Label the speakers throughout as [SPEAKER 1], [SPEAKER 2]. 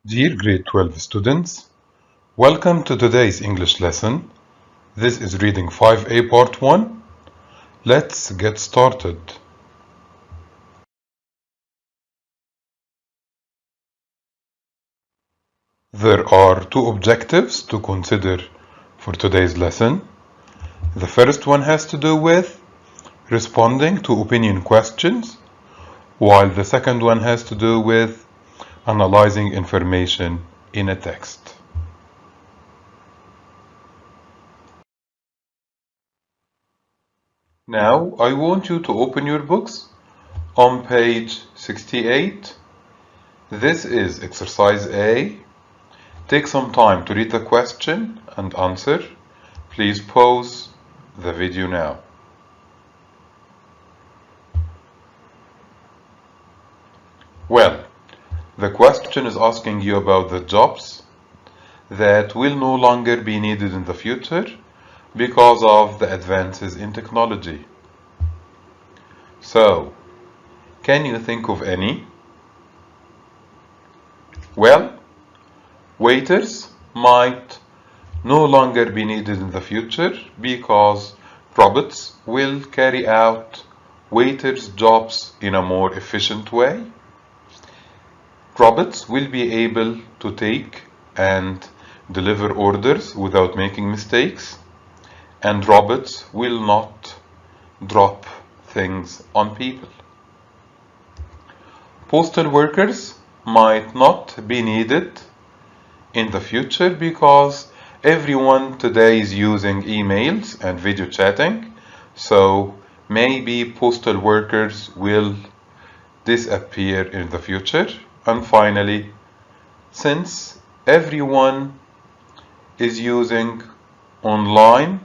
[SPEAKER 1] Dear grade 12 students, welcome to today's English lesson. This is reading 5A part 1. Let's get started. There are two objectives to consider for today's lesson. The first one has to do with responding to opinion questions, while the second one has to do with analyzing information in a text. Now, I want you to open your books on page 68. This is exercise A. Take some time to read the question and answer. Please pause the video now. Well, the question is asking you about the jobs that will no longer be needed in the future because of the advances in technology. So, can you think of any? Well, waiters might no longer be needed in the future because robots will carry out waiters' jobs in a more efficient way. Robots will be able to take and deliver orders without making mistakes, and robots will not drop things on people. Postal workers might not be needed in the future because everyone today is using emails and video chatting, so maybe postal workers will disappear in the future. And finally, since everyone is using online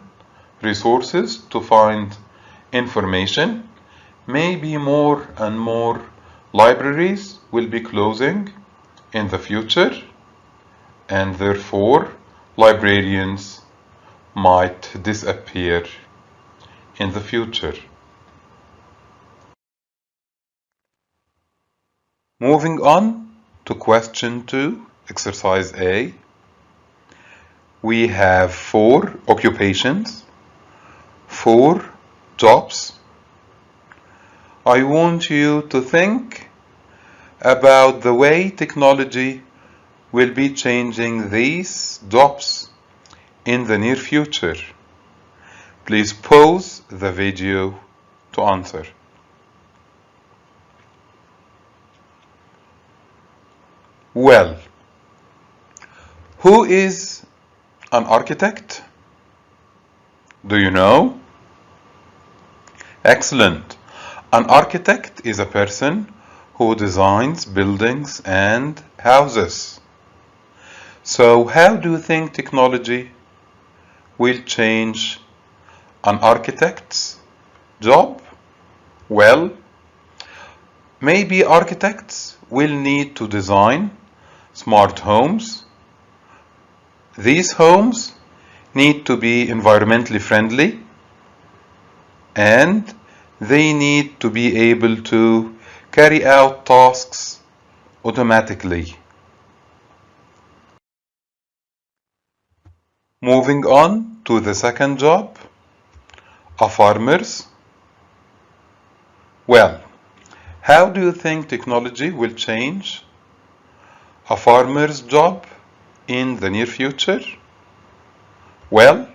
[SPEAKER 1] resources to find information, maybe more and more libraries will be closing in the future, and therefore librarians might disappear in the future. Moving on to question 2, exercise A. We have 4 occupations, 4 jobs. I want you to think about the way technology will be changing these jobs in the near future. Please pause the video to answer. Well, who is an architect? Do you know? Excellent. An architect is a person who designs buildings and houses. So how do you think technology will change an architect's job? Well, maybe architects will need to design smart homes. These homes need to be environmentally friendly, and they need to be able to carry out tasks automatically. Moving on to the second job, farmers. Well, how do you think technology will change a farmer's job in the near future? Well,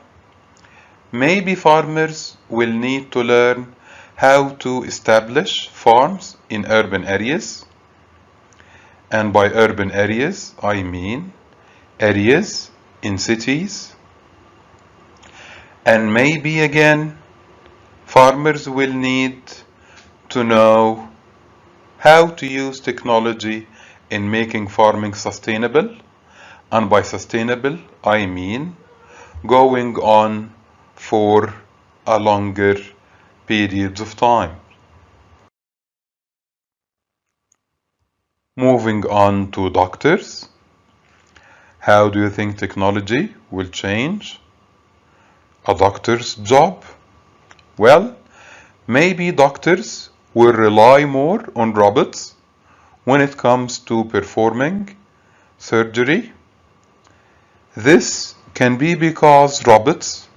[SPEAKER 1] maybe farmers will need to learn how to establish farms in urban areas. And by urban areas, I mean areas in cities. And maybe again, farmers will need to know how to use technology in making farming sustainable. And by sustainable, I mean going on for a longer periods of time. Moving on to doctors. How do you think technology will change a doctor's job? Well, maybe doctors will rely more on robots when it comes to performing surgery. This can be because robots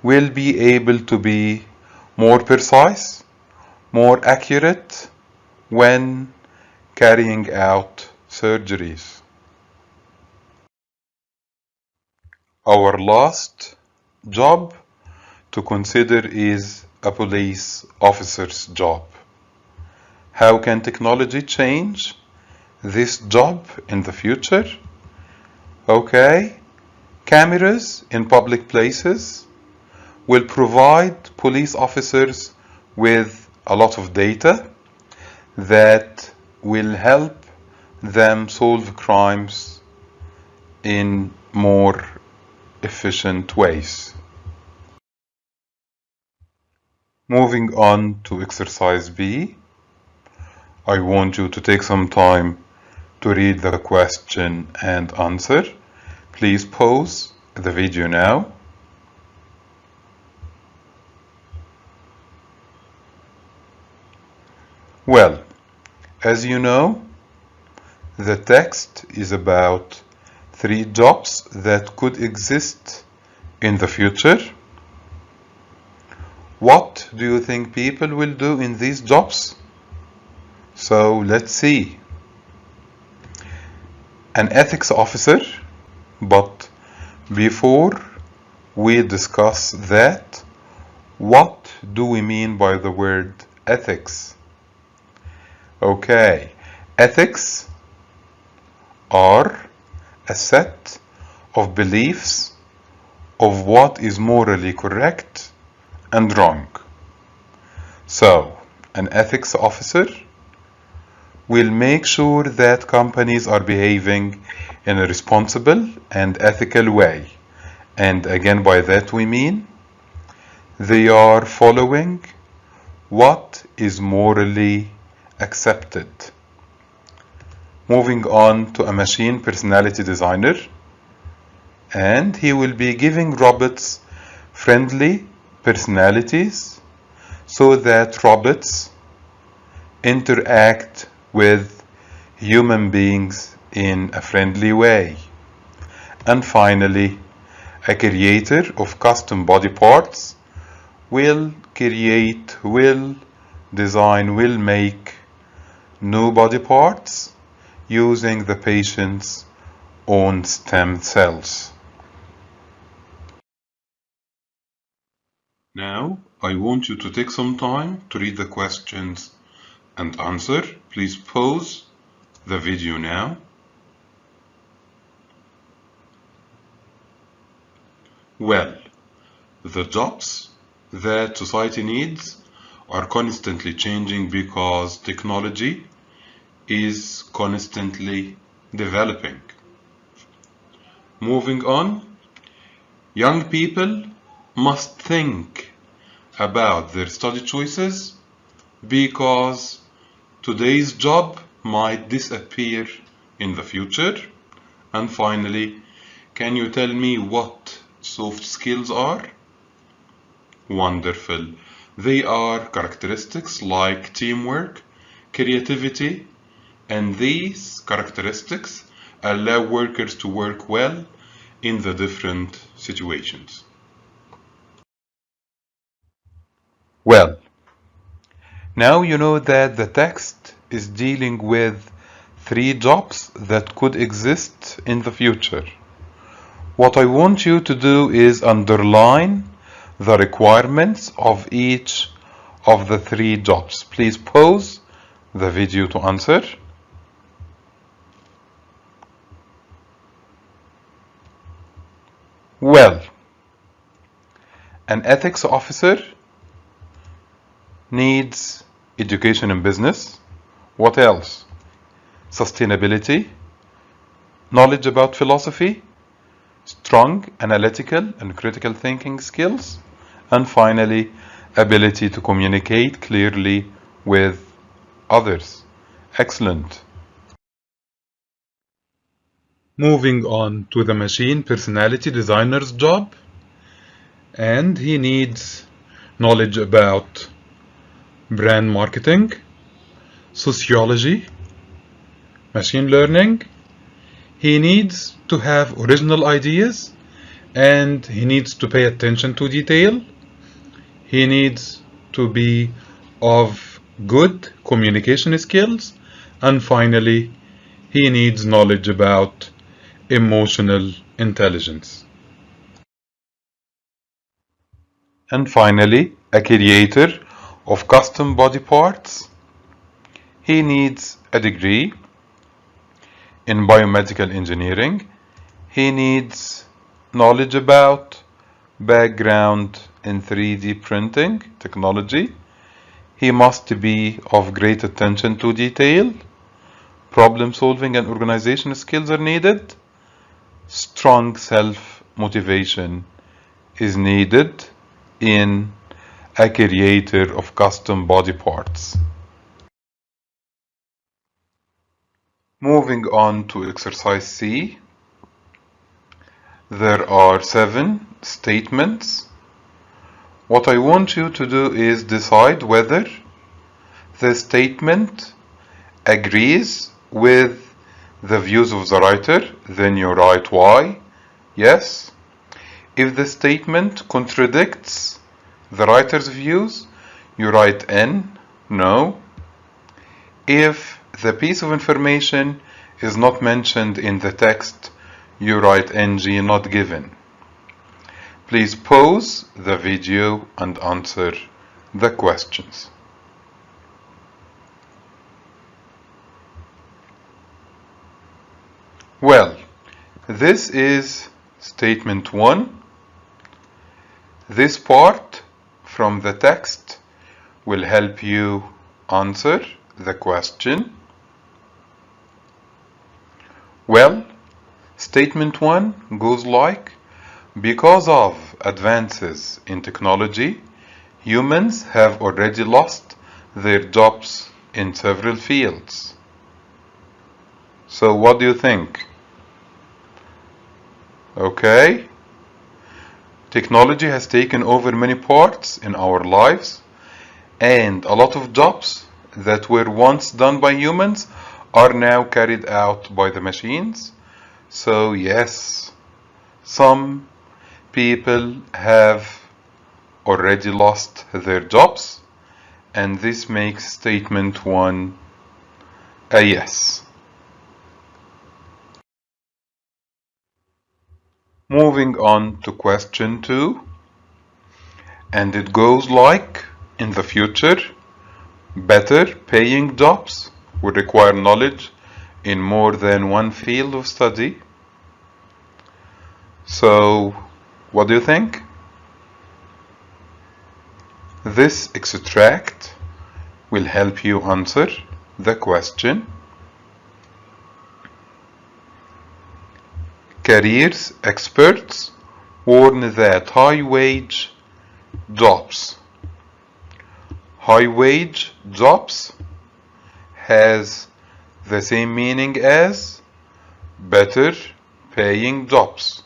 [SPEAKER 1] will be able to be more precise, more accurate when carrying out surgeries. Our last job to consider is a police officer's job. How can technology change this job in the future? Okay, cameras in public places will provide police officers with a lot of data that will help them solve crimes in more efficient ways. Moving on to exercise B, I want you to take some time to read the question and answer. Please pause the video now. Well, as you know, the text is about 3 jobs that could exist in the future. What do you think people will do in these jobs? So let's see. An ethics officer, but before we discuss that, what do we mean by the word ethics? Okay, ethics are a set of beliefs of what is morally correct and wrong. So, an ethics officer will make sure that companies are behaving in a responsible and ethical way. And again, by that we mean they are following what is morally accepted. Moving on to a machine personality designer, and he will be giving robots friendly personalities so that robots interact with human beings in a friendly way. And finally, a creator of custom body parts will create, will design, will make new body parts using the patient's own stem cells. Now, I want you to take some time to read the questions and answer. Please pause the video now. Well, the jobs that society needs are constantly changing because technology is constantly developing. Moving on, young people must think about their study choices because today's job might disappear in the future. And finally, can you tell me what soft skills are? Wonderful. They are characteristics like teamwork, creativity, and these characteristics allow workers to work well in the different situations. Well, now you know that the text is dealing with 3 jobs that could exist in the future. What I want you to do is underline the requirements of each of the 3 jobs. Please pause the video to answer. Well, an ethics officer needs education in business. What else? Sustainability, knowledge about philosophy, strong analytical and critical thinking skills, and finally, ability to communicate clearly with others. Excellent. Moving on to the machine personality designer's job, and he needs knowledge about brand marketing, sociology, machine learning, He needs to have original ideas, and he needs to pay attention to detail. He needs to be of good communication skills, and finally, he needs knowledge about emotional intelligence. And finally, a creator of custom body parts. He needs a degree in biomedical engineering. He needs knowledge about background in 3D printing technology. He must be of great attention to detail. Problem solving and organization skills are needed. Strong self-motivation is needed in a creator of custom body parts. Moving on to exercise C. There are 7 statements. What I want you to do is decide whether the statement agrees with the views of the writer, then you write Y, yes. If the statement contradicts the writer's views, you write N, no. If the piece of information is not mentioned in the text, you write NG, not given. Please pause the video and answer the questions. Well, this is statement 1. This part from the text will help you answer the question. Well, statement 1 goes like, because of advances in technology, humans have already lost their jobs in several fields. So what do you think? Okay. Technology has taken over many parts in our lives, and a lot of jobs that were once done by humans are now carried out by the machines. So yes, some people have already lost their jobs, and this makes statement 1 a yes. Moving on to question 2, and it goes like, in the future, better paying jobs will require knowledge in more than one field of study. So, what do you think? This extract will help you answer the question. Careers experts warn that high-wage jobs has the same meaning as better paying jobs.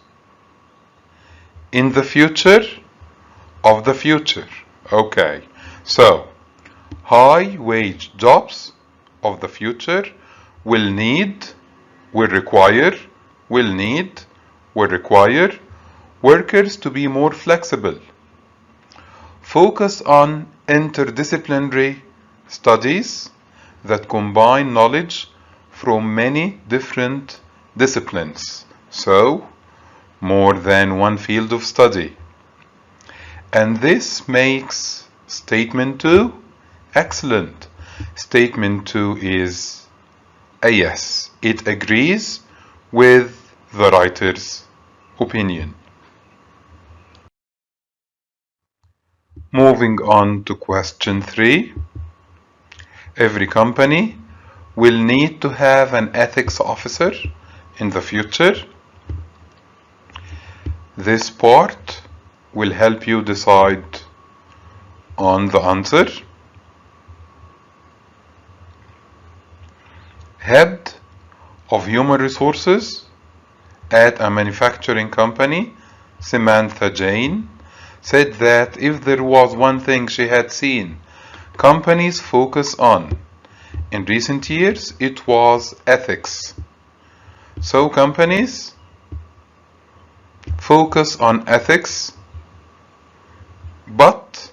[SPEAKER 1] In the future of the future. Okay, so high-wage jobs of the future will require workers to be more flexible. Focus on interdisciplinary studies that combine knowledge from many different disciplines. So, more than one field of study. And this makes statement 2 excellent. Statement 2 is a yes. It agrees with the writer's opinion. Moving on to question 3. Every company will need to have an ethics officer in the future. This part will help you decide on the answer. Head of Human Resources at a manufacturing company, Samantha Jane, said that if there was one thing she had seen companies focus on in recent years, it was ethics. So companies focus on ethics, but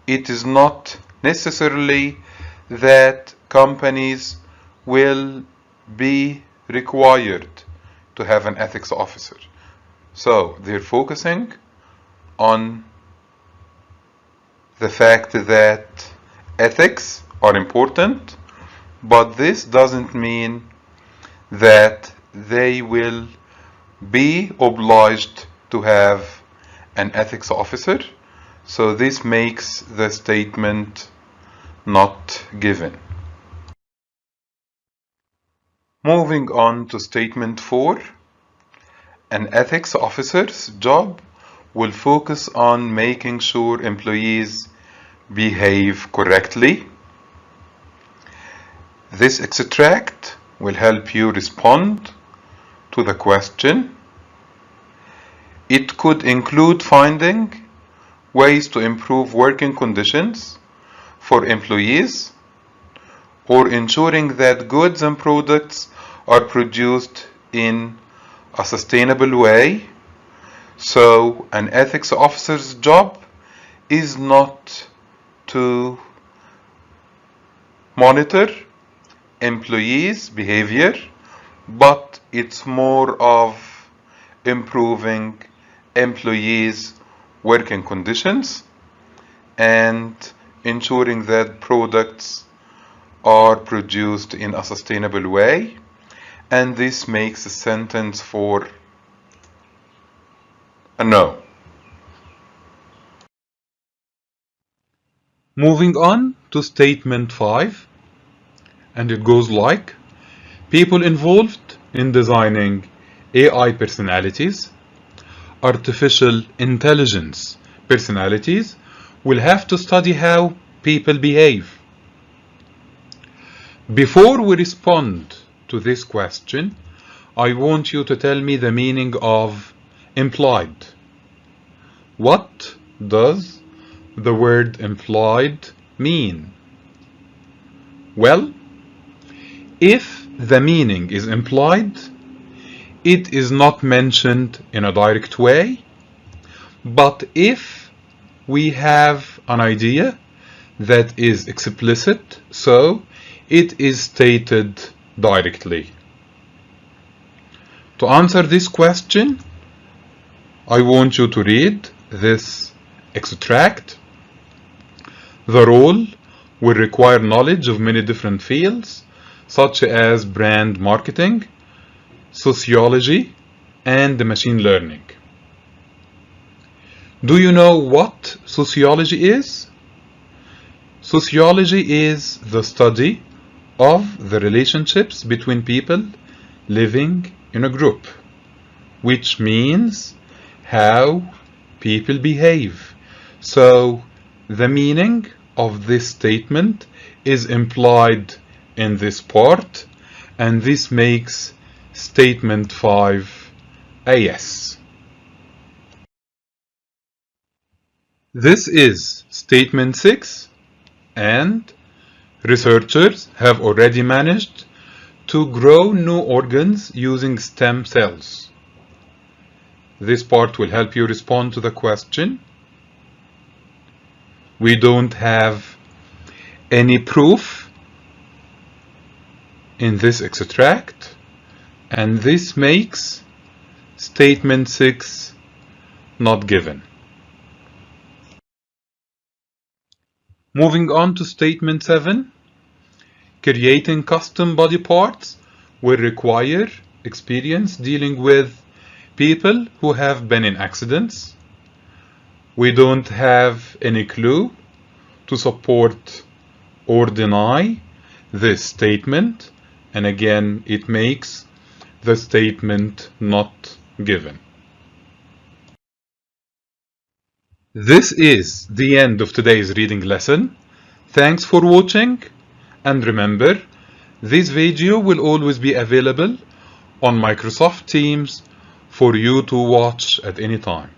[SPEAKER 1] it is not necessarily that companies will be required to have an ethics officer. So they're focusing on the fact that ethics are important, but this doesn't mean that they will be obliged to have an ethics officer. So this makes the statement not given. Moving on to statement 4. An ethics officer's job will focus on making sure employees behave correctly. This extract will help you respond to the question. It could include finding ways to improve working conditions for employees, or ensuring that goods and products are produced in a sustainable way. So an ethics officer's job is not to monitor employees' behavior, but it's more of improving employees' working conditions and ensuring that products are produced in a sustainable way. And this makes a sentence for a no. Moving on to statement 5, and it goes like: people involved in designing AI personalities, artificial intelligence personalities, will have to study how people behave. Before we respond to this question, I want you to tell me the meaning of implied. What does the word implied mean? Well, if the meaning is implied, it is not mentioned in a direct way, but if we have an idea that is explicit, so it is stated directly. To answer this question, I want you to read this extract. The role will require knowledge of many different fields, such as brand marketing, sociology, and machine learning. Do you know what sociology is? Sociology is the study of the relationships between people living in a group, which means how people behave. So the meaning of this statement is implied in this part, and this makes statement 5 a yes. This is statement 6, and researchers have already managed to grow new organs using stem cells. This part will help you respond to the question. We don't have any proof in this extract, and this makes statement 6 not given. Moving on to statement 7, creating custom body parts will require experience dealing with people who have been in accidents. We don't have any clue to support or deny this statement, and again it makes the statement not given. This is the end of today's reading lesson. Thanks for watching, and remember, this video will always be available on Microsoft Teams for you to watch at any time.